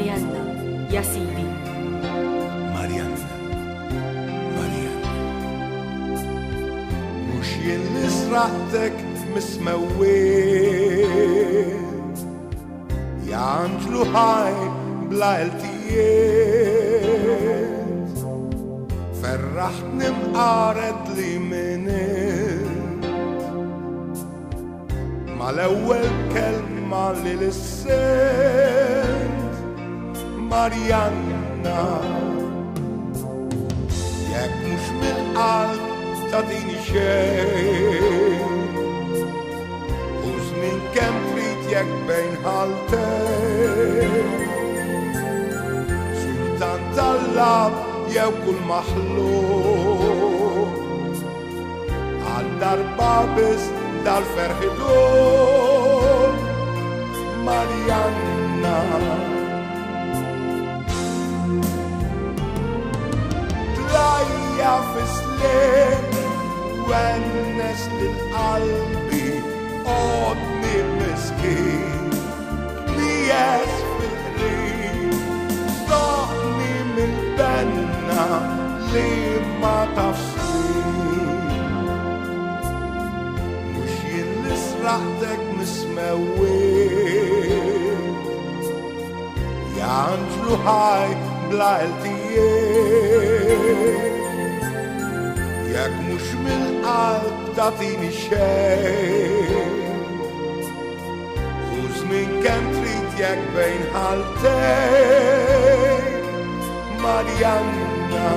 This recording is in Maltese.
ماريانا يا سيدي. ماريانا مش يلي سرقتك مسموين يا عنجلو هاي بلا التيات فرحتني مقارد لي منت مع الأول كلمة للسنت ماريانا ياك مش من القلب تعطيني شيء وزمن كم تريد ياك بين هالتين سلطان طلب يا كل مخلوق عالدار بابس دار فرحدون ماريانا تلاقيها في سلين ونس للقلب قدني مسكين نياس في الريق ضعني من البنا ليه ما تفصيل مش يلي سرقتك مسموين يا عنجلو هاي بلا التيات ياك مش من القلب تعطيني شيء وزمن كم تريد ياك بين هالتين ماريانا